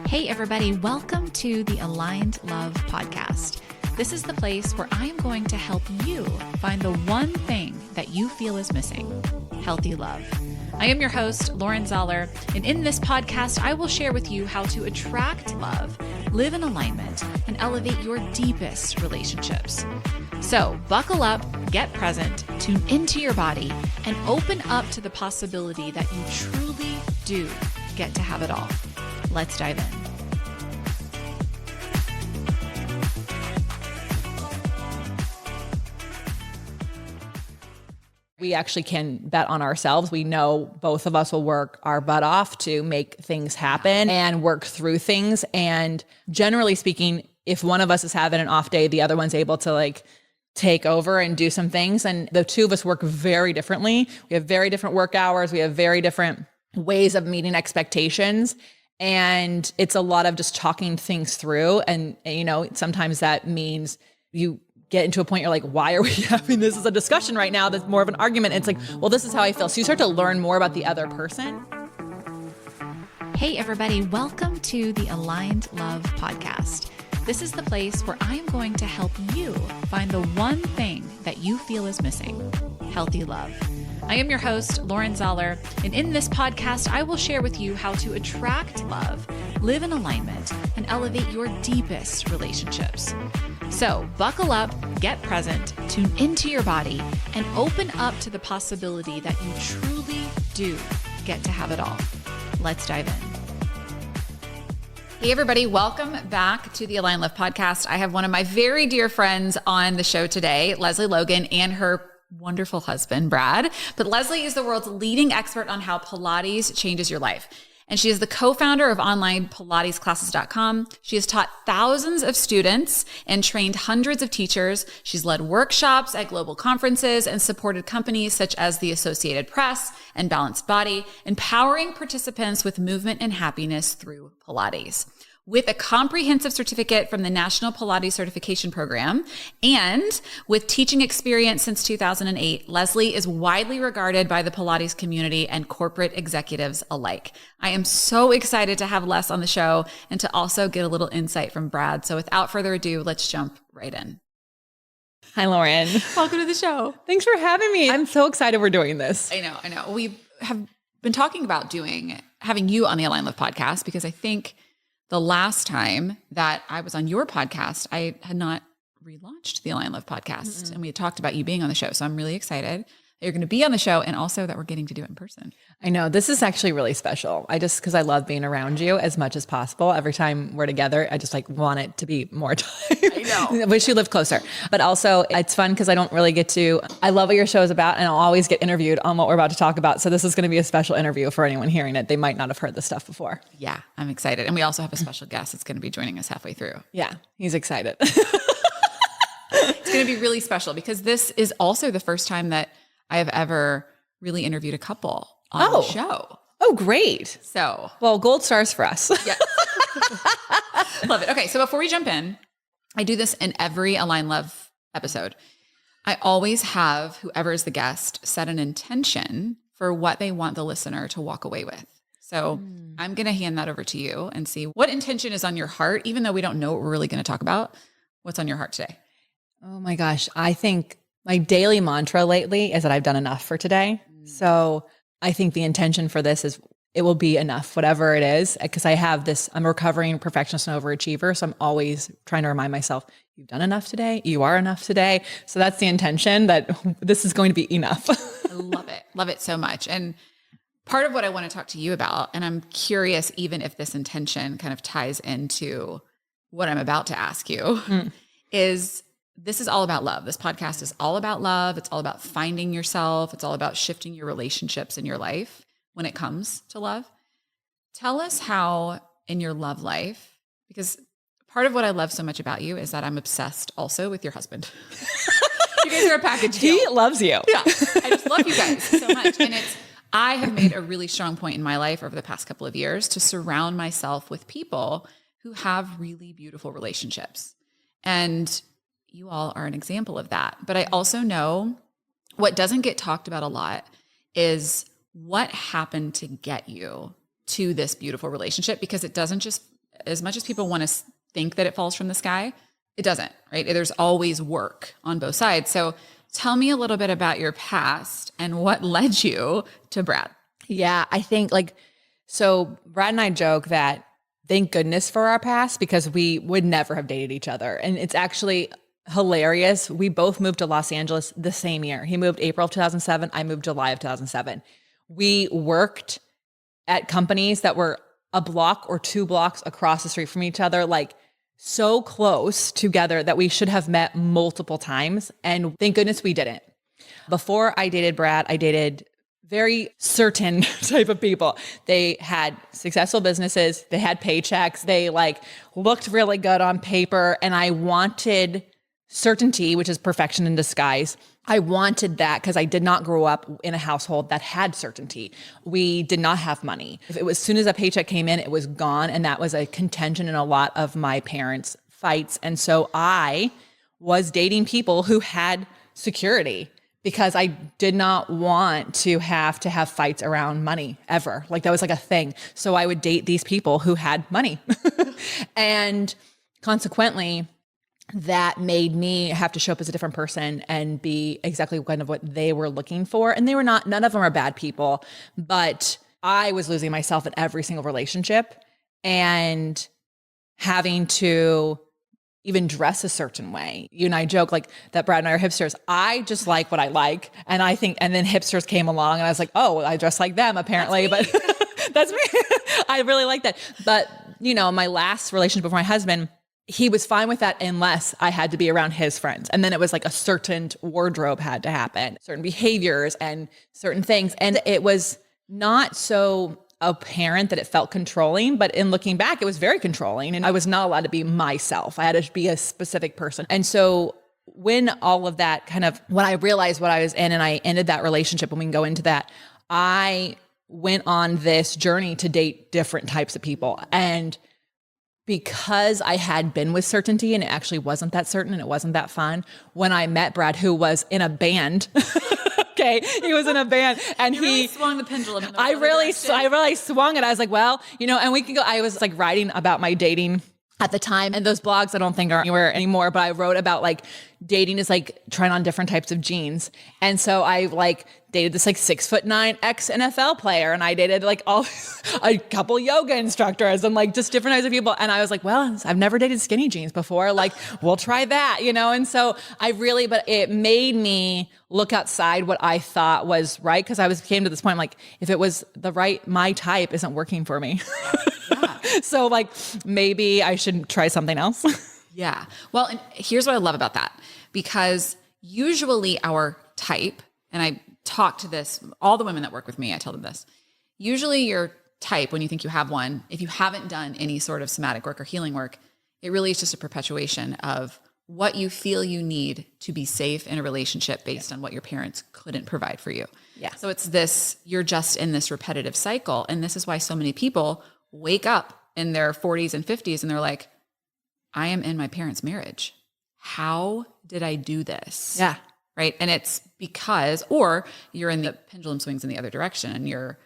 Hey everybody, welcome to the Aligned Love Podcast. This is the place where I am going to help you find the one thing that you feel is missing, healthy love. I am your host, Lauren Zoller, and in this podcast, I will share with you how to attract love, live in alignment, and elevate your deepest relationships. So buckle up, get present, tune into your body, and open up to the possibility that you truly do get to have it all. Let's dive in. We actually can bet on ourselves. We know both of us will work our butt off to make things happen and work through things. And generally speaking, if one of us is having an off day, the other one's able to take over and do some things. And the two of us work very differently. We have very different work hours. We have very different ways of meeting expectations. And it's a lot of just talking things through. And, sometimes that means you get into a point you're like, why are we having this as a discussion right now? That's more of an argument. And it's like, well, this is how I feel. So you start to learn more about the other person. Hey everybody, welcome to the Aligned Love Podcast. This is the place where I am going to help you find the one thing that you feel is missing, healthy love. I am your host, Lauren Zoller, and in this podcast, I will share with you how to attract love, live in alignment, and elevate your deepest relationships. So buckle up, get present, tune into your body, and open up to the possibility that you truly do get to have it all. Let's dive in. Hey everybody, welcome back to the Align Love Podcast. I have one of my very dear friends on the show today, Lesley Logan, and her wonderful husband, Brad. But Lesley is the world's leading expert on how Pilates changes your life. And she is the co-founder of online pilatesclasses.com. She has taught thousands of students and trained hundreds of teachers. She's led workshops at global conferences and supported companies such as the Associated Press and Balanced Body, empowering participants with movement and happiness through Pilates. With a comprehensive certificate from the National Pilates Certification Program and with teaching experience since 2008, Lesley is widely regarded by the Pilates community and corporate executives alike. I am so excited to have Les on the show and to also get a little insight from Brad. So without further ado, let's jump right in. Hi, Lauren. Welcome to the show. Thanks for having me. I'm so excited we're doing this. I know. We have been talking about having you on the Align Love podcast because I think the last time that I was on your podcast, I had not relaunched the Align Love podcast. And we had talked about you being on the show. So I'm really excited that you're going to be on the show and also that we're getting to do it in person. I know. This is actually really special. Because I love being around you as much as possible. Every time we're together, I just want it to be more time. I know. I wish you lived closer. But also it's fun because I don't really I love what your show is about and I'll always get interviewed on what we're about to talk about. So this is going to be a special interview for anyone hearing it. They might not have heard this stuff before. Yeah, I'm excited. And we also have a special guest that's going to be joining us halfway through. Yeah, he's excited. It's going to be really special because this is also the first time that I have ever really interviewed a couple on the show. Oh, great. Well, gold stars for us. Yeah. Love it. Okay. So before we jump in, I do this in every Align Love episode. I always have whoever is the guest set an intention for what they want the listener to walk away with. So I'm going to hand that over to you and see what intention is on your heart, even though we don't know what we're really going to talk about. What's on your heart today? Oh my gosh. I think my daily mantra lately is that I've done enough for today. So I think the intention for this is it will be enough, whatever it is, because I'm a recovering perfectionist and overachiever. So I'm always trying to remind myself, you've done enough today. You are enough today. So that's the intention that this is going to be enough. I love it. Love it so much. And part of what I want to talk to you about, and I'm curious even if this intention kind of ties into what I'm about to ask you, is this is all about love. This podcast is all about love. It's all about finding yourself. It's all about shifting your relationships in your life when it comes to love. Tell us how in your love life, because part of what I love so much about you is that I'm obsessed also with your husband. You guys are a package deal. He loves you. Yeah. I just love you guys so much. And I have made a really strong point in my life over the past couple of years to surround myself with people who have really beautiful relationships. And you all are an example of that. But I also know what doesn't get talked about a lot is what happened to get you to this beautiful relationship, because it doesn't just as much as people want to think that it falls from the sky, it doesn't, right? There's always work on both sides. So tell me a little bit about your past and what led you to Brad. Yeah, I think so Brad and I joke that thank goodness for our past because we would never have dated each other. And it's actually hilarious. We both moved to Los Angeles the same year. He moved April of 2007. I moved July of 2007. We worked at companies that were a block or 2 blocks across the street from each other, like so close together that we should have met multiple times. And thank goodness we didn't. Before I dated Brad, I dated very certain type of people. They had successful businesses. They had paychecks. They looked really good on paper. And I wanted certainty, which is perfection in disguise. I wanted that because I did not grow up in a household that had certainty. We did not have money. If it was, as soon as a paycheck came in, it was gone. And that was a contention in a lot of my parents' fights. And so I was dating people who had security because I did not want to have fights around money ever. That was a thing. So I would date these people who had money. And consequently, that made me have to show up as a different person and be exactly kind of what they were looking for. And none of them are bad people, but I was losing myself in every single relationship and having to even dress a certain way. You and I joke that Brad and I are hipsters. I just like what I like. And then hipsters came along and I was like, oh, I dress like them apparently, but that's me. I really like that. But my last relationship with my husband, he was fine with that unless I had to be around his friends. And then it was a certain wardrobe had to happen, certain behaviors and certain things. And it was not so apparent that it felt controlling, but in looking back, it was very controlling. And I was not allowed to be myself. I had to be a specific person. And so when all of that when I realized what I was in and I ended that relationship, and we can go into that, I went on this journey to date different types of people. And because I had been with certainty and it actually wasn't that certain and it wasn't that fun, when I met Brad, who was in a band, okay, he was in a band and you really swung the pendulum. I really swung it. I was like, well, and we can go, I was writing about my dating at the time, and those blogs I don't think are anywhere anymore, but I wrote about dating is trying on different types of jeans. And so I dated this 6'9" ex-NFL player, and I dated a couple yoga instructors and just different types of people. And I was like, well, I've never dated skinny jeans before. We'll try that, And so but it made me look outside what I thought was right. Cause came to this point, if it was my type isn't working for me. Yeah. So maybe I should try something else. Yeah. Well, and here's what I love about that, because usually our type, and I talk to this, all the women that work with me, I tell them this, usually your type, when you think you have one, if you haven't done any sort of somatic work or healing work, it really is just a perpetuation of what you feel you need to be safe in a relationship based on what your parents couldn't provide for you. Yeah. So it's this, you're just in this repetitive cycle. And this is why so many people wake up in their 40s and 50s and they're like, I am in my parents' marriage. How did I do this? Yeah. Right. And it's because, or you're in the pendulum swings in the other direction and you're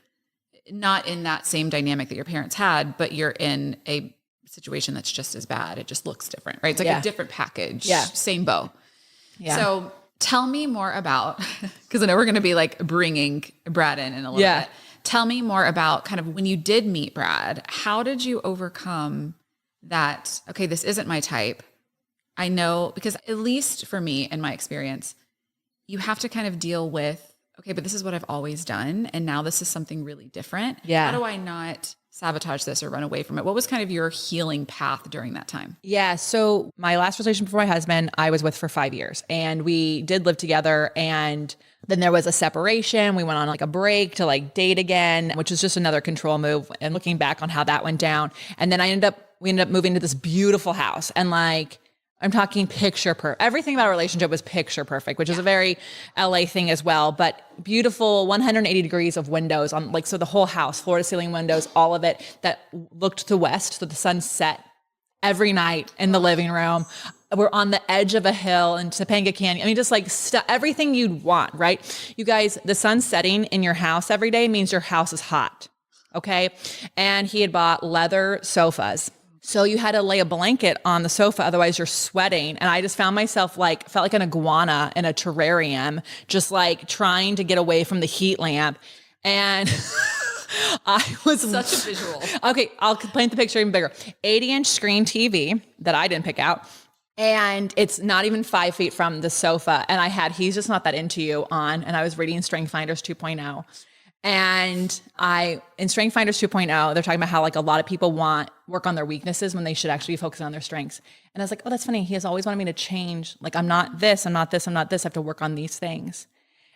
not in that same dynamic that your parents had, but you're in a situation that's just as bad. It just looks different, right? It's a different package, same bow. Yeah. So tell me more about, because I know we're going to be bringing Brad in a little bit. Tell me more about when you did meet Brad, how did you overcome that? Okay, this isn't my type. I know, because at least for me, in my experience, you have to deal with, okay, but this is what I've always done. And now this is something really different. Yeah. How do I not sabotage this or run away from it? What was your healing path during that time? Yeah. So my last relationship before my husband, I was with for 5 years, and we did live together, and then there was a separation. We went on a break to date again, which was just another control move. And looking back on how that went down. And then we ended up moving to this beautiful house, and I'm talking picture perfect. Everything about our relationship was picture perfect, which is a very LA thing as well, but beautiful 180 degrees of windows on so the whole house, floor to ceiling windows, all of it that looked to the west. So the sun set every night in the living room. We're on the edge of a hill in Topanga Canyon. I mean, just everything you'd want, right? You guys, the sun setting in your house every day means your house is hot. Okay. And he had bought leather sofas. So you had to lay a blanket on the sofa, otherwise you're sweating. And I just found myself felt like an iguana in a terrarium, just like trying to get away from the heat lamp. And I was such a visual. Okay, I'll paint the picture even bigger. 80-inch screen TV that I didn't pick out. And it's not even 5 feet from the sofa. And I had He's Just Not That Into You on, and I was reading Strength Finders 2.0. And in Strength Finders 2.0, they're talking about how like a lot of people work on their weaknesses when they should actually be focusing on their strengths. And I was like, oh, that's funny. He has always wanted me to change. Like, I'm not this, I'm not this, I'm not this. I have to work on these things.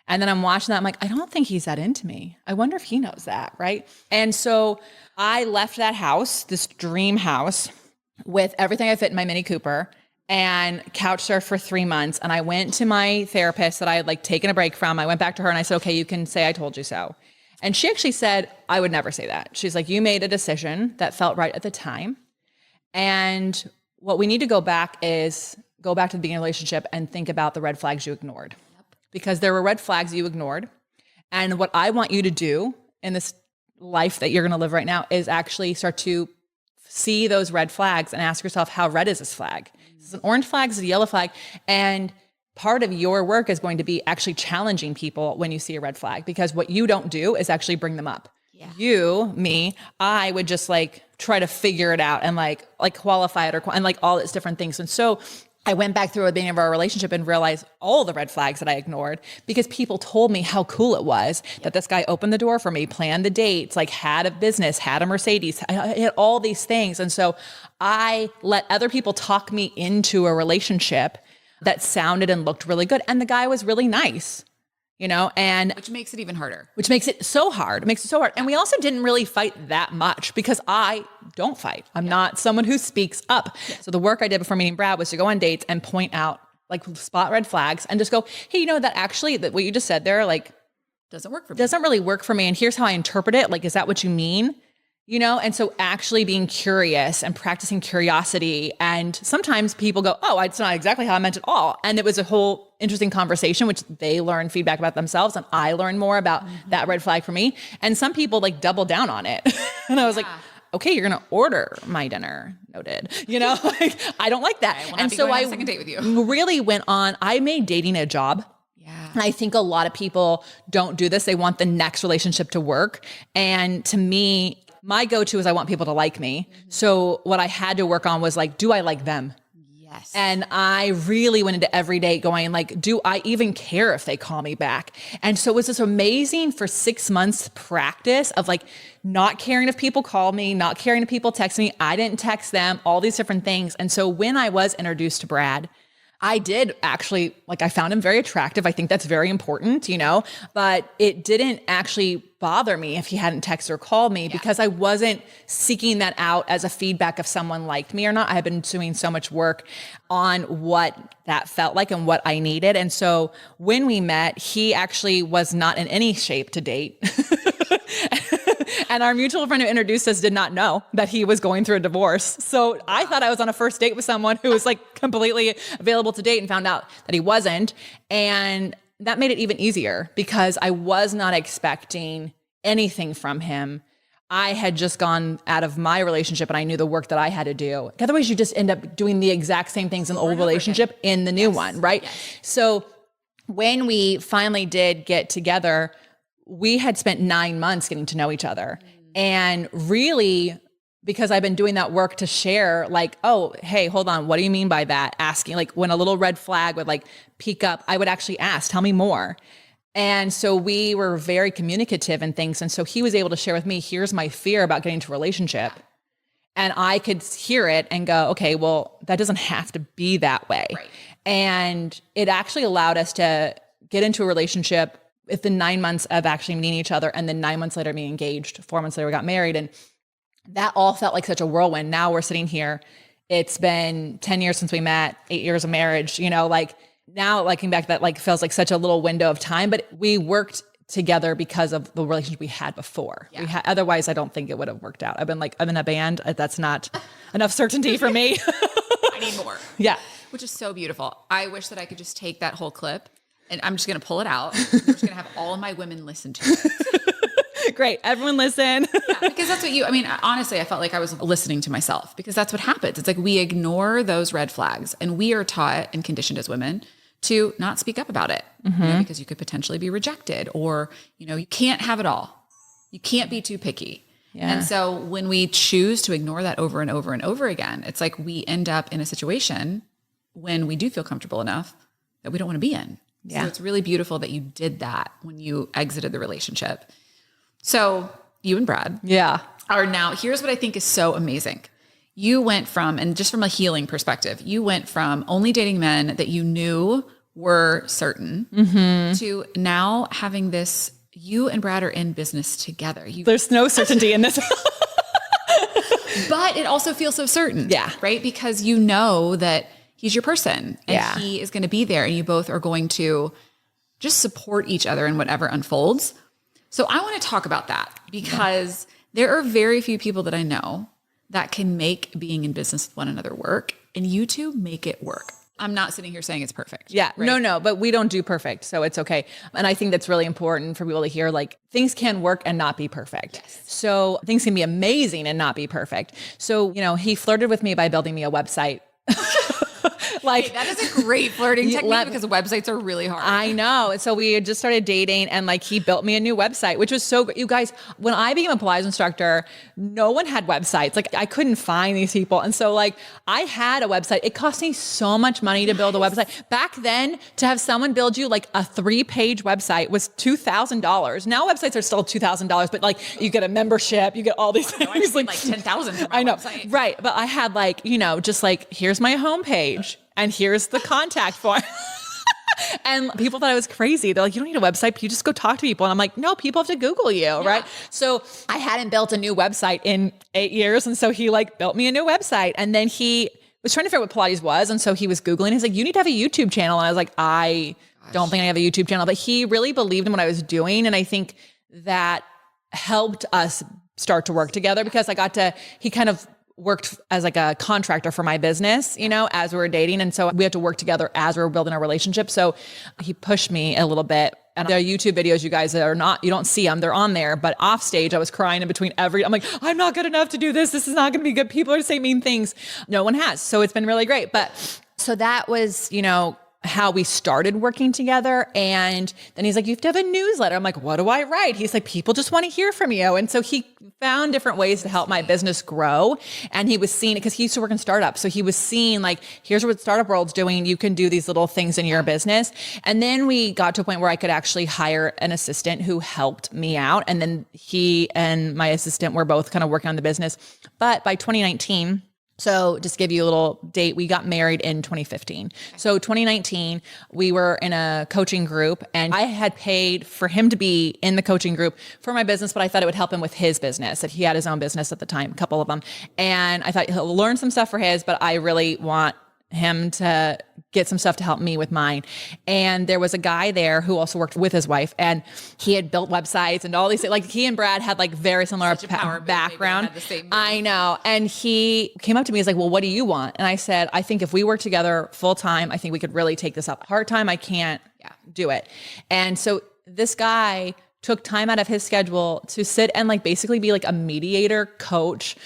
And then I'm watching that. I'm like, I don't think he's that into me. I wonder if he knows that, right? And so I left that house, this dream house, with everything I fit in my Mini Cooper, and couch surfed for 3 months. And I went to my therapist that I had like taken a break from. I went back to her and I said, okay, you can say I told you so. And she actually said, I would never say that. She's like, you made a decision that felt right at the time. And what we need to go back to the beginning of the relationship and think about the red flags you ignored. Yep. Because there were red flags you ignored. And what I want you to do in this life that you're going to live right now is actually start to see those red flags and ask yourself, how red is this flag? Is it an orange flag? Is it a yellow flag? And part of your work is going to be actually challenging people when you see a red flag, because what you don't do is actually bring them up. Yeah. I would just like try to figure it out and like qualify it and like all its different things. And so I went back through the beginning of our relationship and realized all the red flags that I ignored because people told me how cool it was that this guy opened the door for me, planned the dates, like had a business, had a Mercedes, had all these things. And so I let other people talk me into a relationship that sounded and looked really good. And the guy was really nice, and which makes it even harder. Which makes it so hard. It makes it so hard. And we also didn't really fight that much because I don't fight. I'm not someone who speaks up. Yeah. So the work I did before meeting Brad was to go on dates and point out, like, spot red flags and just go, hey, that actually, that what you just said there, like, doesn't work for me. Doesn't really work for me. And here's how I interpret it. Like, is that what you mean? And so actually being curious and practicing curiosity. And sometimes people go, oh, it's not exactly how I meant it all. And it was a whole interesting conversation, which they learn feedback about themselves. And I learned more about that red flag for me. And some people like double down on it. And I was like, okay, you're going to order my dinner. Noted. Like, I don't like that. I will not be going on a second date with you. Really went on. I made dating a job. Yeah. And I think a lot of people don't do this. They want the next relationship to work. And to me, my go-to is I want people to like me. Mm-hmm. So what I had to work on was like, do I like them? Yes. And I really went into every day going like, do I even care if they call me back? And so it was this amazing for 6 months practice of like not caring if people call me, not caring if people text me. I didn't text them, all these different things. And so when I was introduced to Brad, I did actually, like, I found him very attractive. I think that's very important, but it didn't actually bother me if he hadn't texted or called me because I wasn't seeking that out as a feedback if someone liked me or not. I had been doing so much work on what that felt like and what I needed. And so when we met, he actually was not in any shape to date. And our mutual friend who introduced us did not know that he was going through a divorce. So I thought I was on a first date with someone who was like completely available to date and found out that he wasn't. And that made it even easier because I was not expecting anything from him. I had just gone out of my relationship and I knew the work that I had to do. Otherwise, you just end up doing the exact same things in the old relationship in the new one, right? Yes. So when we finally did get together, we had spent 9 months getting to know each other. And really, because I've been doing that work to share, like, oh, hey, hold on, what do you mean by that? Asking, like, when a little red flag would like peek up, I would actually ask, tell me more. And so we were very communicative and things. And so he was able to share with me, here's my fear about getting into a relationship. And I could hear it and go, okay, well, that doesn't have to be that way. Right. And it actually allowed us to get into a relationship within 9 months of actually meeting each other. And then 9 months later, being engaged. 4 months later, we got married. And that all felt like such a whirlwind. Now we're sitting here. It's been 10 years since we met, 8 years of marriage, like now looking back, that like feels like such a little window of time, but we worked together because of the relationship we had before. Yeah. Otherwise, I don't think it would have worked out. I'm in a band. That's not enough certainty for me. I need more. Yeah. Which is so beautiful. I wish that I could just take that whole clip and I'm just going to pull it out. I'm just going to have all of my women listen to it. Great. Everyone listen. Yeah, because that's what honestly, I felt like I was listening to myself because that's what happens. It's like we ignore those red flags and we are taught and conditioned as women to not speak up about it because you could potentially be rejected or, you can't have it all. You can't be too picky. Yeah. And so when we choose to ignore that over and over and over again, it's like we end up in a situation when we do feel comfortable enough that we don't want to be in. Yeah. So it's really beautiful that you did that when you exited the relationship. So you and Brad are now, here's what I think is so amazing. You went from, and just from a healing perspective, you went from only dating men that you knew were certain to now having this, you and Brad are in business together. There's no certainty in this. But it also feels so certain. Yeah. Right? Because you know that he's your person and he is going to be there and you both are going to just support each other in whatever unfolds. So I want to talk about that because there are very few people that I know that can make being in business with one another work, and you two make it work. I'm not sitting here saying it's perfect. Yeah, right? No, but we don't do perfect. So it's okay. And I think that's really important for people to hear, like things can work and not be perfect. Yes. So things can be amazing and not be perfect. So, he flirted with me by building me a website. Hey, that is a great flirting technique because websites are really hard. I know. So we had just started dating and he built me a new website, which was so great. You guys, when I became a Pilates instructor, no one had websites. I couldn't find these people. And so I had a website. It cost me so much money to build a website. Back then, to have someone build you a 3-page website was $2,000. Now websites are still $2,000, but you get a membership, you get all these things. I paid $10,000 for my website. Right. But I had here's my homepage. And here's the contact form. And people thought I was crazy. They're like, you don't need a website. You just go talk to people. And I'm like, no, people have to Google you, right? So I hadn't built a new website in 8 years. And so he built me a new website. And then he was trying to figure out what Pilates was. And so he was Googling. He's like, you need to have a YouTube channel. And I was like, I don't think I have a YouTube channel. But he really believed in what I was doing. And I think that helped us start to work together because he kind of worked as a contractor for my business, as we were dating. And so we had to work together as we were building our relationship. So he pushed me a little bit. And the YouTube videos, you guys you don't see them, they're on there, but off stage, I was crying in between I'm like, I'm not good enough to do this. This is not going to be good. People are saying mean things. No one has. So it's been really great. But so that was, how we started working together. And then he's like, you have to have a newsletter. I'm like, what do I write? He's like, people just want to hear from you. And so he found different ways to help my business grow. And he was seeing it because he used to work in startups. So he was seeing here's what startup world's doing. You can do these little things in your business. And then we got to a point where I could actually hire an assistant who helped me out. And then he and my assistant were both kind of working on the business. But by 2019, so just to give you a little date, we got married in 2015. So 2019, we were in a coaching group and I had paid for him to be in the coaching group for my business, but I thought it would help him with his business, that he had his own business at the time, a couple of them. And I thought he'll learn some stuff for his, but I really want him to get some stuff to help me with mine. And there was a guy there who also worked with his wife and he had built websites and all these things. He and Brad had very similar background. I know. And he came up to me, he's like, well, what do you want? And I said, I think if we work together full time, I think we could really take this up. Part time, I can't do it. And so this guy took time out of his schedule to sit and basically be a mediator coach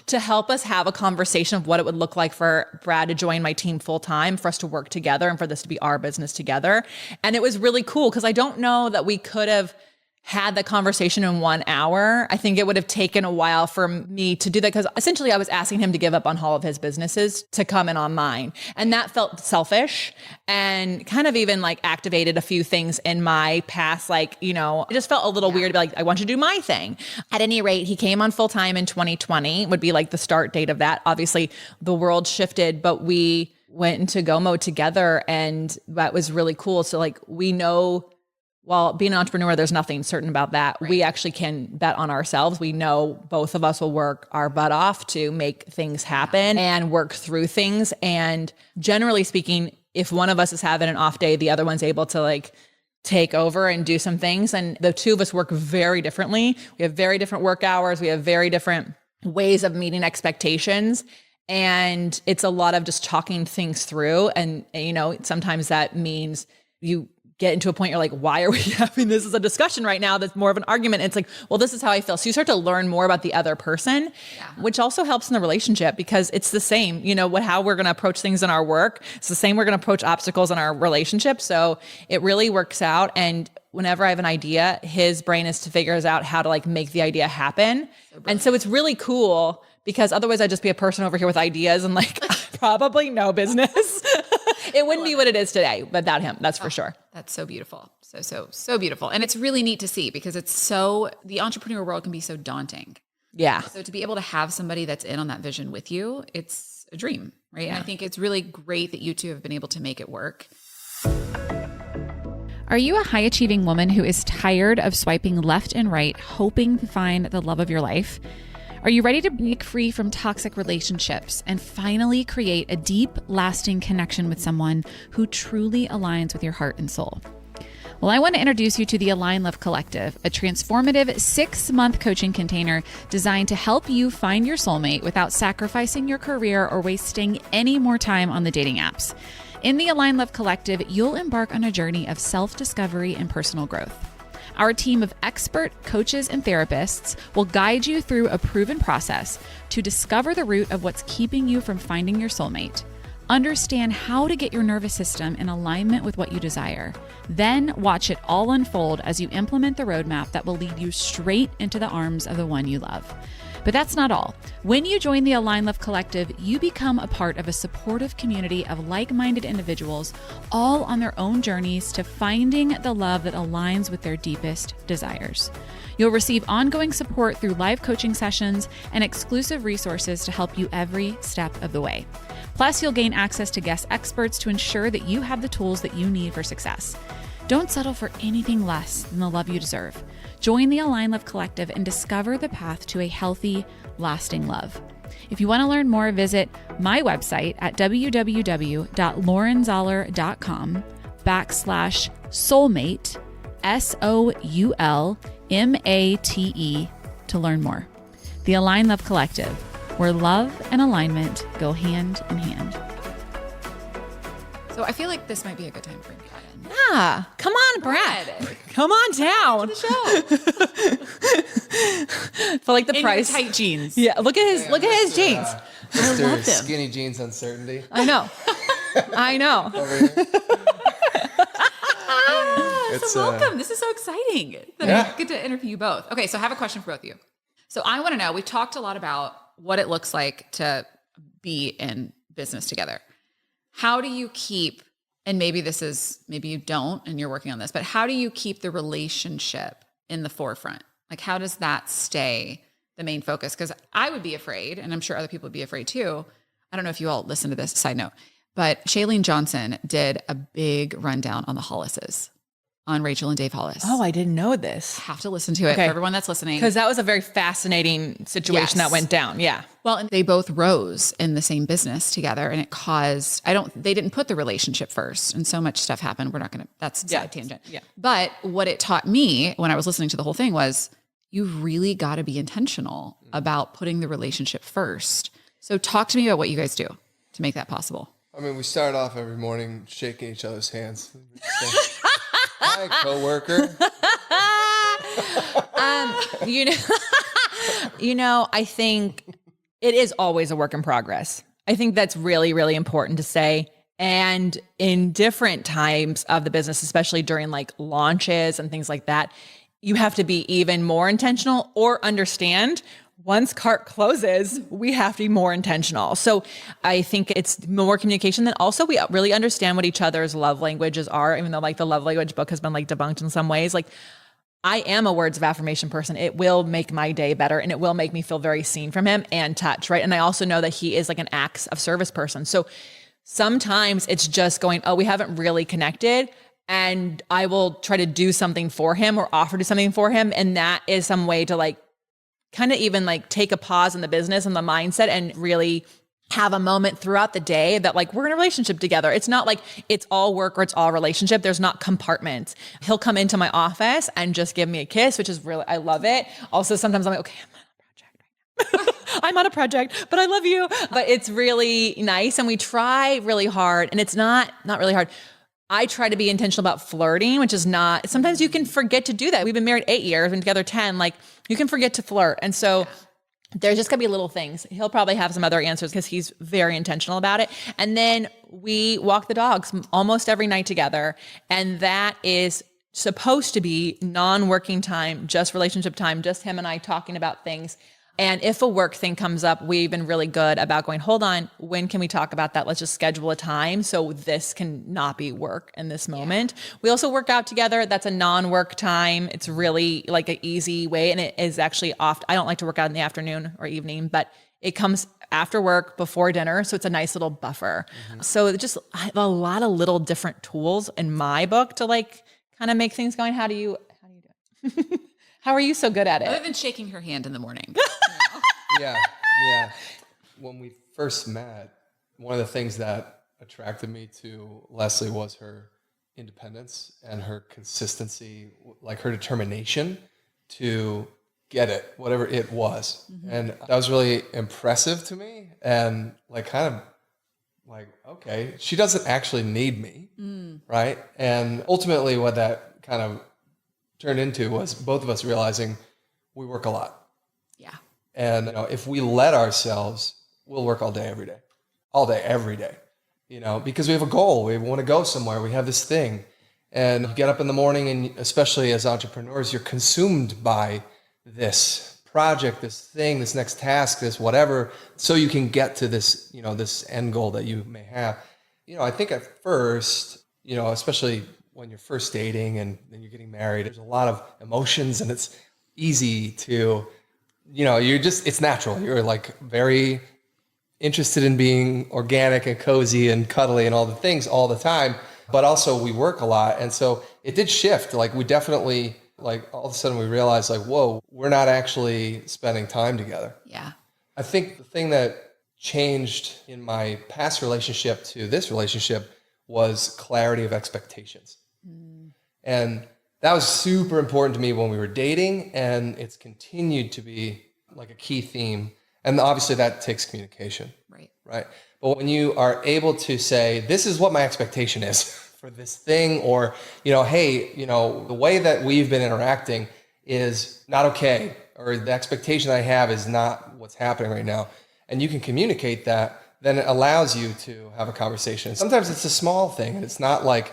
to help us have a conversation of what it would look like for Brad to join my team full time, for us to work together and for this to be our business together. And it was really cool because I don't know that we could have had the conversation in 1 hour. I think it would have taken a while for me to do that because essentially I was asking him to give up on all of his businesses to come in on mine. And that felt selfish and kind of even activated a few things in my past. It just felt a little weird to be I want you to do my thing. At any rate, he came on full time in 2020 would be the start date of that. Obviously the world shifted, but we went into go mode together and that was really cool. So we know, while being an entrepreneur, there's nothing certain about that. Right. We actually can bet on ourselves. We know both of us will work our butt off to make things happen and work through things. And generally speaking, if one of us is having an off day, the other one's able to take over and do some things. And the two of us work very differently. We have very different work hours. We have very different ways of meeting expectations. And it's a lot of just talking things through. And, sometimes that means you get into a point you're like, why are we having this as a discussion right now? That's more of an argument. It's like, well, this is how I feel. So you start to learn more about the other person, which also helps in the relationship because it's the same, how we're going to approach things in our work. It's the same. We're going to approach obstacles in our relationship. So it really works out. And whenever I have an idea, his brain is to figure out how to like make the idea happen. And so it's really cool because otherwise I'd just be a person over here with ideas and like probably no business. It wouldn't be what it is today without him. That's for sure. That's so beautiful. So beautiful. And it's really neat to see because the entrepreneur world can be so daunting. Yeah. So to be able to have somebody that's in on that vision with you, it's a dream, right? Yeah. And I think it's really great that you two have been able to make it work. Are you a high achieving woman who is tired of swiping left and right, hoping to find the love of your life? Are you ready to break free from toxic relationships and finally create a deep, lasting connection with someone who truly aligns with your heart and soul? Well, I want to introduce you to the Align Love Collective, a transformative 6-month coaching container designed to help you find your soulmate without sacrificing your career or wasting any more time on the dating apps. In the Align Love Collective, you'll embark on a journey of self-discovery and personal growth. Our team of expert coaches and therapists will guide you through a proven process to discover the root of what's keeping you from finding your soulmate, understand how to get your nervous system in alignment with what you desire, then watch it all unfold as you implement the roadmap that will lead you straight into the arms of the one you love. But that's not all. When you join the Align Love Collective, you become a part of a supportive community of like-minded individuals, all on their own journeys to finding the love that aligns with their deepest desires. You'll receive ongoing support through live coaching sessions and exclusive resources to help you every step of the way. Plus, you'll gain access to guest experts to ensure that you have the tools that you need for success. Don't settle for anything less than the love you deserve. Join the Align Love Collective and discover the path to a healthy, lasting love. If you want to learn more, visit my website at www.laurenzahler.com/soulmate, SOULMATE, to learn more. The Align Love Collective, where love and alignment go hand in hand. So I feel like this might be a good time for me. Yeah. Come on, Brad. Come on down. The show. For like the In price. tight jeans. Yeah. Look at his jeans. I love them. Skinny jeans uncertainty. I know. So welcome. This is so exciting that I get to interview you both. Okay, so I have a question for both of you. So I want to know, we've talked a lot about what it looks like to be in business together. How do you keep, and maybe you don't and you're working on this, but how do you keep the relationship in the forefront? Like, how does that stay the main focus? Because I would be afraid, and I'm sure other people would be afraid too. I don't know if you all listen to this, side note, but Shailene Johnson did a big rundown on the Hollises, on Rachel and Dave Hollis. Oh, I didn't know this. Have to listen to it for everyone that's listening. Because that was a very fascinating situation that went down. Yeah. Well, and they both rose in the same business together, and it caused, they didn't put the relationship first, and so much stuff happened. That's a side tangent. Yeah. But what it taught me when I was listening to the whole thing was you really got to be intentional about putting the relationship first. So talk to me about what you guys do to make that possible. I mean, we start off every morning shaking each other's hands. Hi, coworker. I think it is always a work in progress. I think that's really, really important to say. And in different times of the business, especially during like launches and things like that, you have to be even more intentional or understand once cart closes, we have to be more intentional. So I think it's more communication. Then also we really understand what each other's love languages are, even though like the love language book has been like debunked in some ways. Like I am a words of affirmation person. It will make my day better and it will make me feel very seen from him and touch, right? And I also know that he is like an acts of service person. So sometimes it's just going, oh, we haven't really connected. And I will try to do something for him or offer to do something for him. And that is some way to like kind of even like take a pause in the business and the mindset and really have a moment throughout the day that like we're in a relationship together. It's not like it's all work or it's all relationship. There's not compartments. He'll come into my office and just give me a kiss, which is really, I love it. Also, sometimes I'm like, okay, I'm on a project right now. I'm on a project, but I love you. But it's really nice. And we try really hard, and it's not really hard. I try to be intentional about flirting, which is not, sometimes you can forget to do that. We've been married 8 years, been together 10, like you can forget to flirt. And so there's just gonna be little things. He'll probably have some other answers because he's very intentional about it. And then we walk the dogs almost every night together. And that is supposed to be non-working time, just relationship time, just him and I talking about things. And if a work thing comes up, we've been really good about going, hold on, when can we talk about that? Let's just schedule a time so this can not be work in this moment. We also work out together. That's a non-work time. It's really like an easy way. And it is actually oft. I don't like to work out in the afternoon or evening, but it comes after work, before dinner. So it's a nice little buffer. So just I have a lot of little different tools in my book to like kind of make things going. How do you do it? How are you so good at it? Other than shaking her hand in the morning. Yeah. When we first met, one of the things that attracted me to Lesley was her independence and her consistency, like her determination to get it, whatever it was. And that was really impressive to me. And like kind of like, okay, she doesn't actually need me, right? And ultimately what that kind of turned into was both of us realizing we work a lot. Yeah. And if we let ourselves, we'll work all day, every day, because we have a goal. We want to go somewhere. We have this thing. And you get up in the morning, and especially as entrepreneurs, you're consumed by this project, this thing, this next task, this whatever, so you can get to this, this end goal that you may have. I think at first, especially when you're first dating and then you're getting married, there's a lot of emotions, and it's easy to, it's natural. You're like very interested in being organic and cozy and cuddly and all the things all the time. But also we work a lot. And so it did shift. Like we definitely, like all of a sudden we realized like, whoa, we're not actually spending time together. Yeah. I think the thing that changed in my past relationship to this relationship was clarity of expectations. And that was super important to me when we were dating, and it's continued to be like a key theme. And obviously that takes communication. Right. But when you are able to say, this is what my expectation is for this thing, or, hey, the way that we've been interacting is not okay, or the expectation I have is not what's happening right now. And you can communicate that, then it allows you to have a conversation. Sometimes it's a small thing and it's not like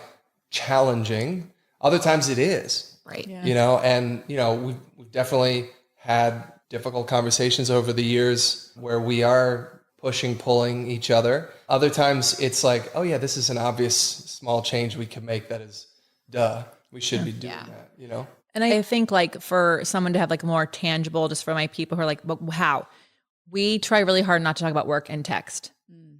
challenging. Other times it is, right? Yeah. And we've definitely had difficult conversations over the years where we are pulling each other. Other times it's like, oh yeah, this is an obvious small change we can make that is, we should be doing that, And I think like for someone to have like more tangible, just for my people who are like, but how? We try really hard not to talk about work in text.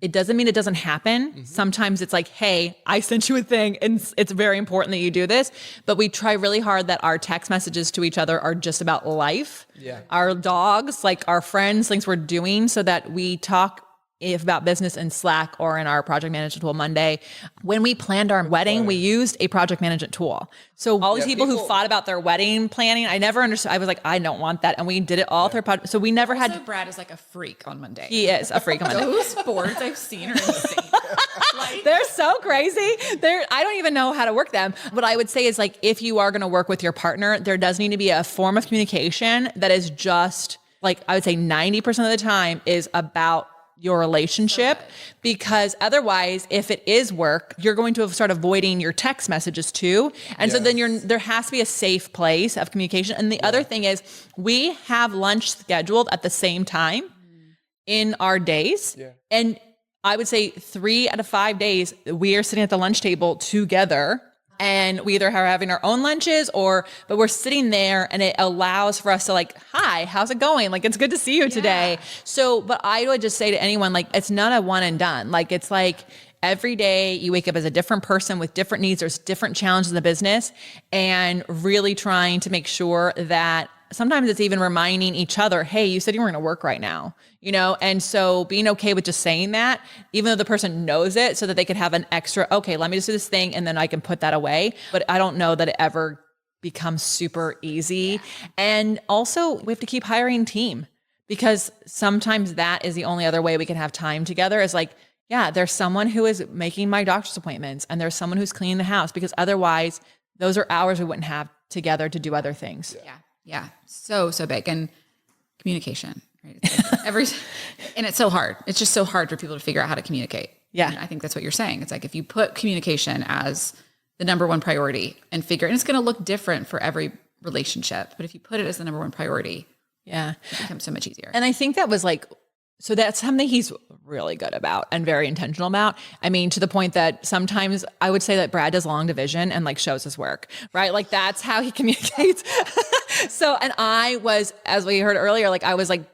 It doesn't mean it doesn't happen. Sometimes it's like, hey, I sent you a thing and it's very important that you do this. But we try really hard that our text messages to each other are just about life, our dogs, like our friends, things we're doing, so that we talk about business in Slack or in our project management tool Monday. When we planned our wedding, we used a project management tool. So all these people who fought about their wedding planning, I never understood. I was like, I don't want that. And we did it all through project. So we never had. Brad is like a freak on Monday. He is a freak on Monday. Those boards I've seen are insane. They're so crazy. I don't even know how to work them. What I would say is like, if you are going to work with your partner, there does need to be a form of communication that is just like, I would say 90% of the time is about your relationship, because otherwise, if it is work, you're going to start avoiding your text messages too. And so then there has to be a safe place of communication. And the other thing is we have lunch scheduled at the same time in our days. And I would say 3 out of 5 days, we are sitting at the lunch table together. And we either are having our own lunches but we're sitting there, and it allows for us to like, hi, how's it going? Like, it's good to see you today. So, but I would just say to anyone, like, it's not a one and done. Like, it's like every day you wake up as a different person with different needs. There's different challenges in the business, and really trying to make sure that sometimes it's even reminding each other, hey, you said you weren't going to work right now, And so being okay with just saying that, even though the person knows it, so that they could have an extra, okay, let me just do this thing and then I can put that away. But I don't know that it ever becomes super easy. And also we have to keep hiring team, because sometimes that is the only other way we can have time together, is like, yeah, there's someone who is making my doctor's appointments and there's someone who's cleaning the house, because otherwise those are hours we wouldn't have together to do other things. Yeah. So big. And communication, right? It's like and it's so hard. It's just so hard for people to figure out how to communicate. Yeah. And I think that's what you're saying. It's like, if you put communication as the number one priority and it's going to look different for every relationship, but if you put it as the number one priority, it becomes so much easier. And I think that was like, so that's something he's really good about and very intentional about. I mean, to the point that sometimes I would say that Brad does long division and like shows his work, right? Like that's how he communicates. So, and I was, as we heard earlier, like I was like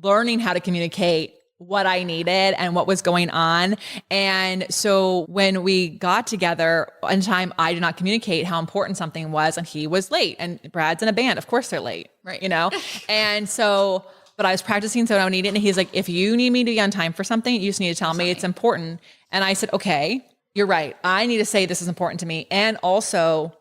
learning how to communicate what I needed and what was going on. And so when we got together one time, I did not communicate how important something was, and he was late, and Brad's in a band. Of course they're late, right? You know? And so, but I was practicing, so I don't need it. And he's like, if you need me to be on time for something, you just need to tell me it's important. And I said, okay, you're right. I need to say this is important to me. And also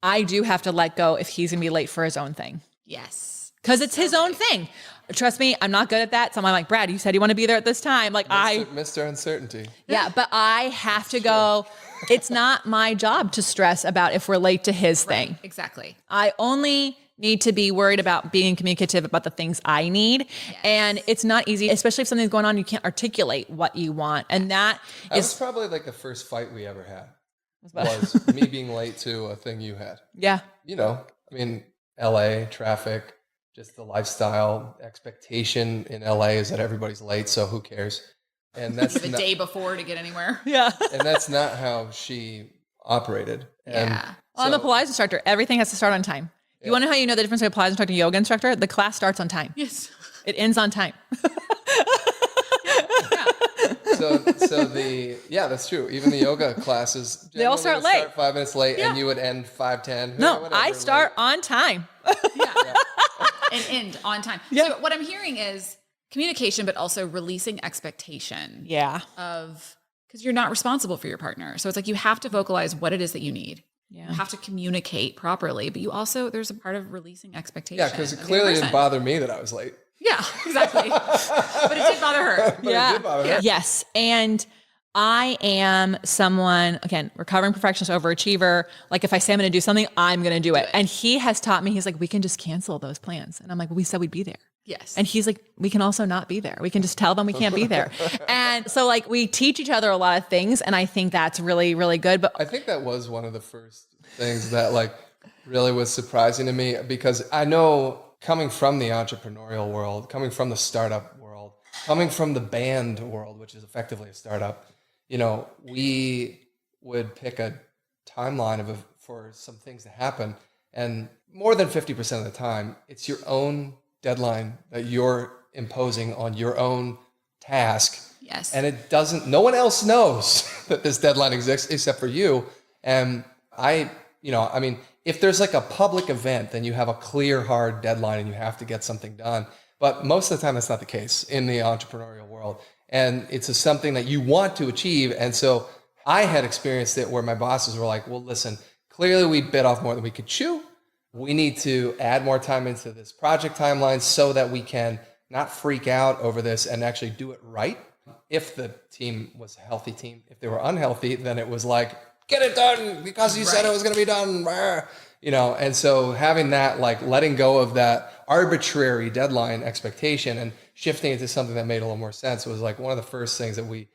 I do have to let go if he's gonna be late for his own thing. Yes. Cause it's his own thing. Trust me, I'm not good at that. So I'm like, Brad, you said you want to be there at this time. Like Mr. Uncertainty. Yeah, but I have to go. It's not my job to stress about if we're late to his thing. Exactly. I only need to be worried about being communicative about the things I need. Yes. And it's not easy, especially if something's going on, you can't articulate what you want. And that was probably like the first fight we ever had. Was me being late to a thing you had. Yeah. You know, I mean, LA, traffic, just the lifestyle expectation in LA is that everybody's late, so who cares? And that's the day before to get anywhere. Yeah. And that's not how she operated. And well, I'm a Pilates instructor. Everything has to start on time. You want to know how you know the difference between a Pilates instructor and a yoga instructor? The class starts on time. Yes. It ends on time. That's true. Even the yoga classes, they all start late. 5 minutes late, and you would end 5:10. No, I start on time. And end on time. Yeah. So what I'm hearing is communication, but also releasing expectation. Yeah. Because you're not responsible for your partner. So it's like you have to vocalize what it is that you need. Yeah. You have to communicate properly, but you also, there's a part of releasing expectation. Yeah, because it clearly didn't bother me that I was late. Yeah, exactly. But it did bother her. It did bother her. Yes. And I am someone, again, recovering perfectionist, overachiever. Like if I say I'm going to do something, I'm going to do it. And he has taught me, he's like, we can just cancel those plans. And I'm like, well, we said we'd be there. Yes. And he's like, we can also not be there. We can just tell them we can't be there. And so like we teach each other a lot of things. And I think that's really, really good. But I think that was one of the first things that like really was surprising to me, because I know coming from the entrepreneurial world, coming from the startup world, coming from the band world, which is effectively a startup, you know, we would pick a timeline for some things to happen. And more than 50% of the time, it's your own deadline that you're imposing on your own task. Yes. And no one else knows that this deadline exists except for you. And if there's like a public event, then you have a clear, hard deadline and you have to get something done. But most of the time, that's not the case in the entrepreneurial world. And it's something that you want to achieve. And so I had experienced it where my bosses were like, well, listen, clearly we bit off more than we could chew. We need to add more time into this project timeline so that we can not freak out over this and actually do it right. If the team was a healthy team, if they were unhealthy, then it was like, get it done because you said it was going to be done. You know, and so having that, like letting go of that arbitrary deadline expectation and shifting it to something that made a little more sense was like one of the first things that we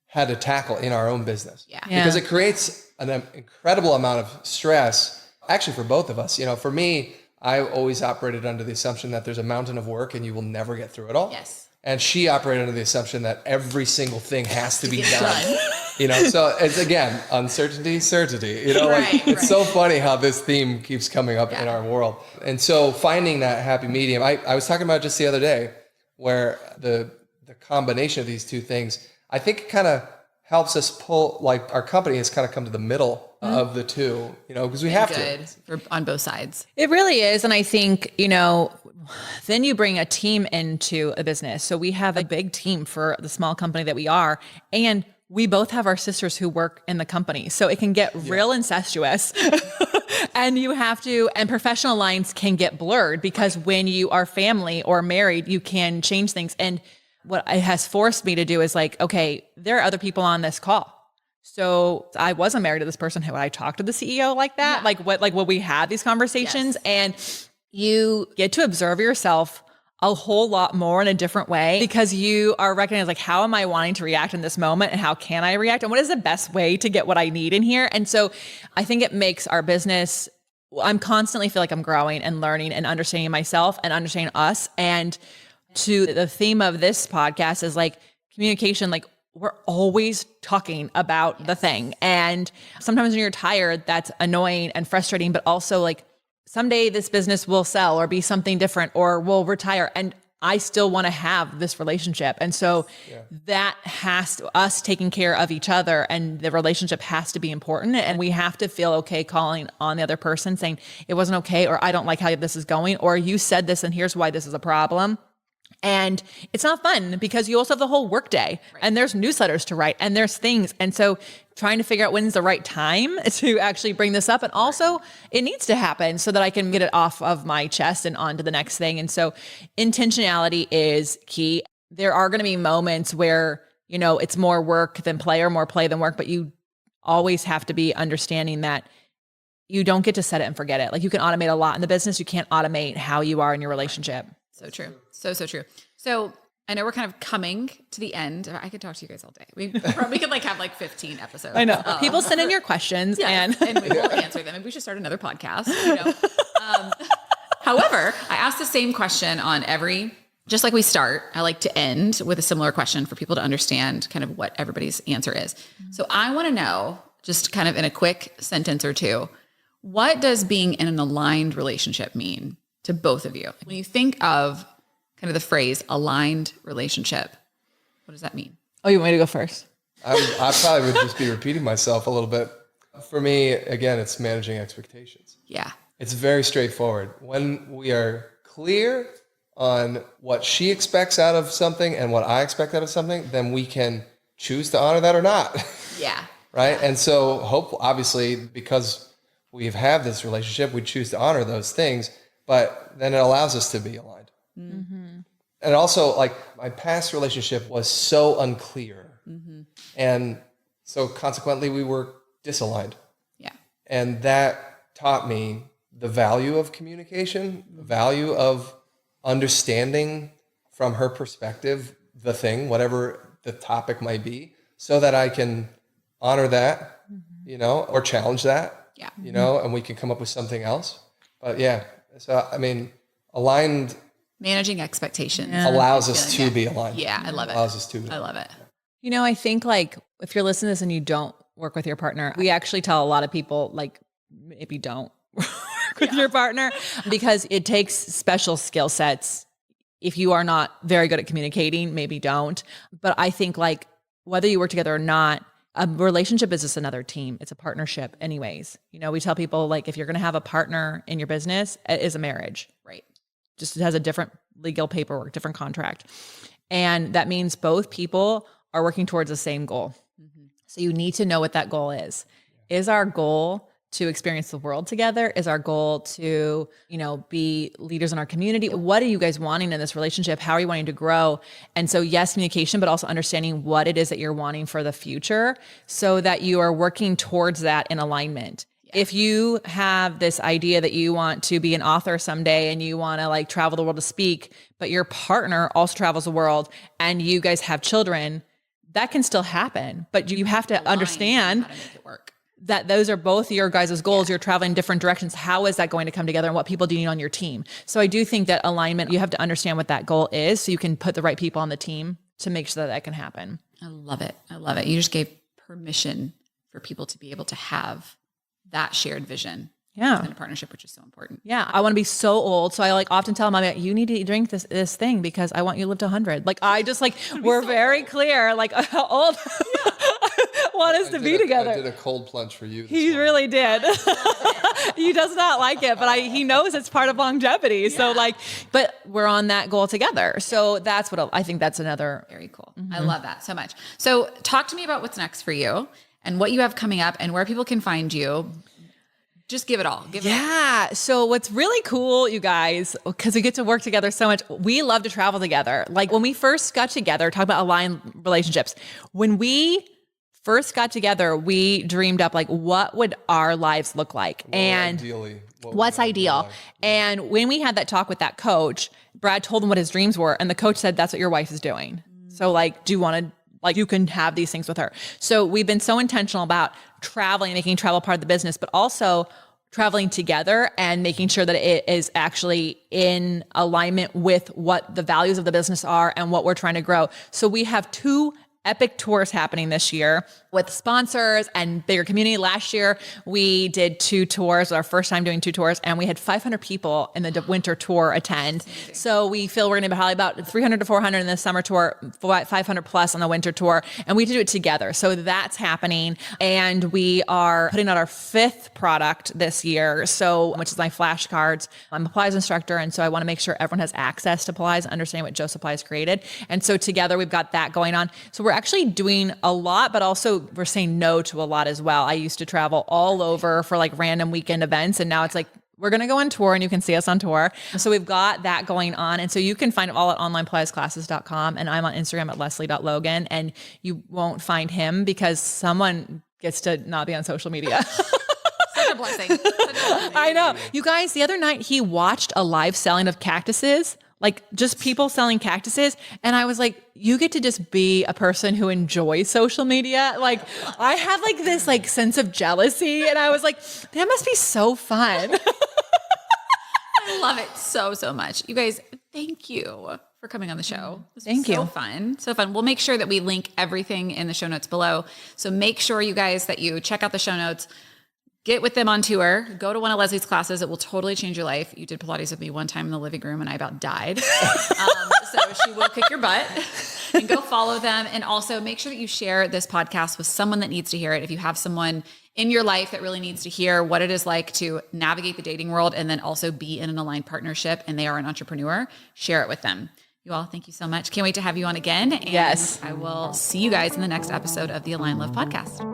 had to tackle in our own business. Yeah. Because it creates an incredible amount of stress, actually for both of us. You know, for me, I always operated under the assumption that there's a mountain of work and you will never get through it all. Yes. And she operated under the assumption that every single thing has to be done. You know, so it's again, uncertainty, certainty. You know, it's so funny how this theme keeps coming up in our world. And so finding that happy medium, I was talking about just the other day where the combination of these two things, I think it kind of helps us pull, like our company has kind of come to the middle of the two, you know, because we have to. On both sides. It really is. And I think, you know, then you bring a team into a business. So we have a big team for the small company that we are. And we both have our sisters who work in the company. So it can get real incestuous. And professional lines can get blurred because when you are family or married, you can change things. And what it has forced me to do is like, okay, there are other people on this call. So I wasn't married to this person. Would I talk to the CEO like that? Yeah. Like will we have these conversations? Yes. And you get to observe yourself a whole lot more in a different way because you are recognizing like, how am I wanting to react in this moment and how can I react? And what is the best way to get what I need in here? And so I think it makes our business, I'm constantly feel like I'm growing and learning and understanding myself and understanding us. And to the theme of this podcast is like communication, like we're always talking about the thing. And sometimes when you're tired, that's annoying and frustrating, but also like someday this business will sell or be something different or will retire. And I still want to have this relationship. And so that has to, us taking care of each other and the relationship has to be important. And we have to feel okay calling on the other person saying it wasn't okay, or I don't like how this is going, or you said this and here's why this is a problem. And it's not fun because you also have the whole work day and there's newsletters to write and there's things. And so trying to figure out when's the right time to actually bring this up. And also it needs to happen so that I can get it off of my chest and on to the next thing. And so intentionality is key. There are going to be moments where, you know, it's more work than play or more play than work, but you always have to be understanding that you don't get to set it and forget it. Like you can automate a lot in the business. You can't automate how you are in your relationship. So true. So true. So I know we're kind of coming to the end. I could talk to you guys all day. We could like have like 15 episodes. I know. People send in your questions and we will answer them. Maybe we should start another podcast, you know? However, I asked the same question on every, just like we start, I like to end with a similar question for people to understand kind of what everybody's answer is. So I want to know, just kind of in a quick sentence or two, what does being in an aligned relationship mean to both of you? When you think of kind of the phrase aligned relationship, what does that mean? Oh, you want me to go first? I probably would just be repeating myself a little bit. For me, again, it's managing expectations. Yeah. It's very straightforward. When we are clear on what she expects out of something and what I expect out of something, then we can choose to honor that or not. Yeah. Right? And so obviously, because we've had this relationship, we choose to honor those things, but then it allows us to be aligned. Mm-hmm. And also, like, my past relationship was so unclear. Mm-hmm. And so consequently, we were disaligned. Yeah. And that taught me the value of communication, the value of understanding from her perspective, the thing, whatever the topic might be, so that I can honor that, you know, or challenge that, you know, and we can come up with something else. But yeah, so, I mean, aligned. Managing expectations allows us to be aligned. Yeah, I love it. Allows us to be. I love it. You know, I think like if you're listening to this and you don't work with your partner, we actually tell a lot of people like maybe don't work with your partner because it takes special skill sets. If you are not very good at communicating, maybe don't. But I think like whether you work together or not, a relationship is just another team. It's a partnership anyways. You know, we tell people like if you're going to have a partner in your business, it is a marriage. Right. Just it has a different legal paperwork, different contract. And that means both people are working towards the same goal. Mm-hmm. So you need to know what that goal is. Is our goal to experience the world together? Is our goal to, you know, be leaders in our community? What are you guys wanting in this relationship? How are you wanting to grow? And so yes, communication, but also understanding what it is that you're wanting for the future so that you are working towards that in alignment. If you have this idea that you want to be an author someday and you want to like travel the world to speak, but your partner also travels the world and you guys have children, that can still happen. But you have to understand how to make it work. That those are both your guys' goals. You're traveling different directions. How is that going to come together and what people do you need on your team? So I do think that alignment, you have to understand what that goal is so you can put the right people on the team to make sure that that can happen. I love it. I love it. You just gave permission for people to be able to have that shared vision in a partnership, which is so important. Yeah. I want to be so old. So I like often tell them, you need to drink this thing because I want you to live to 100. Like I just like, we're so very clear, like how old want us to be together. I did a cold plunge for you. He really did. He does not like it, but he knows it's part of longevity. Yeah. So like, but we're on that goal together. So that's what I think that's another. Very cool. Mm-hmm. I love that so much. So talk to me about what's next for you and what you have coming up and where people can find you Just give it all. Give it all. Yeah. So what's really cool, you guys, because we get to work together so much, we love to travel together. Like when we first got together, talk about aligned relationships. When we first got together, we dreamed up like, what would our lives look like? And ideally, what's ideal? And when we had that talk with that coach, Brad told him what his dreams were. And the coach said, that's what your wife is doing. So like, do you want to, like, you can have these things with her. So we've been so intentional about traveling, making travel part of the business, but also traveling together and making sure that it is actually in alignment with what the values of the business are and what we're trying to grow. So we have 2 epic tours happening this year with sponsors and bigger community. Last year, we did 2 tours, our first time doing 2 tours, and we had 500 people in the winter tour attend. So we feel we're going to be probably about 300 to 400 in the summer tour, 500 plus on the winter tour, and we do it together. So that's happening. And we are putting out our 5th product this year, so which is my flashcards. I'm a Pilates instructor, and so I want to make sure everyone has access to Pilates, understand what Joe Supplies created. And so together we've got that going on. So we're actually doing a lot, but also we're saying no to a lot as well. I used to travel all over for like random weekend events, and now it's like, we're going to go on tour and you can see us on tour. So we've got that going on. And so you can find it all at onlinepilatesclasses.com. And I'm on Instagram at Lesley.Logan, and you won't find him because someone gets to not be on social media. Such a blessing. I know. You guys, the other night he watched a live selling of cactuses, like just people selling cactuses. And I was like, you get to just be a person who enjoys social media. Like I have like this like sense of jealousy. And I was like, that must be so fun. I love it so, so much. You guys, thank you for coming on the show. Thank you. So fun. So fun. We'll make sure that we link everything in the show notes below. So make sure you guys that you check out the show notes. Get with them on tour. Go to one of Lesley's classes. It will totally change your life. You did Pilates with me one time in the living room and I about died. So she will kick your butt. And go follow them. And also make sure that you share this podcast with someone that needs to hear it. If you have someone in your life that really needs to hear what it is like to navigate the dating world and then also be in an aligned partnership and they are an entrepreneur, share it with them. You all, thank you so much. Can't wait to have you on again. And yes. I will see you guys in the next episode of the Aligned Love Podcast.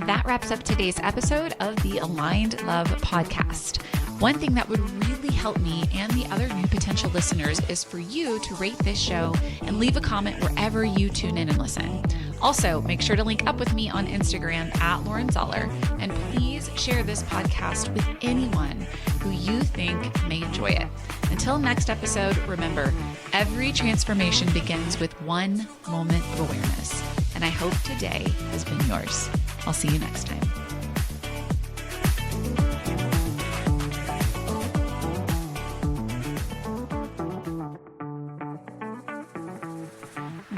That wraps up today's episode of the Aligned Love Podcast. One thing that would really help me and the other new potential listeners is for you to rate this show and leave a comment wherever you tune in and listen. Also, make sure to link up with me on Instagram at Lauren Zoller, and please share this podcast with anyone who you think may enjoy it. Until next episode, remember, every transformation begins with one moment of awareness, and I hope today has been yours. I'll see you next time.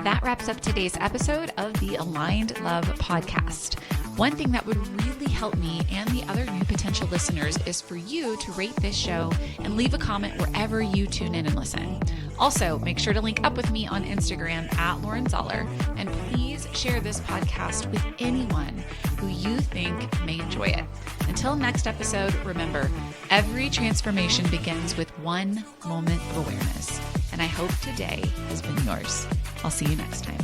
That wraps up today's episode of the Aligned Love Podcast. One thing that would really help me and the other new potential listeners is for you to rate this show and leave a comment wherever you tune in and listen. Also, make sure to link up with me on Instagram at Lauren Zoller, and please share this podcast with anyone who you think may enjoy it. Until next episode, remember, every transformation begins with one moment of awareness, and I hope today has been yours. I'll see you next time.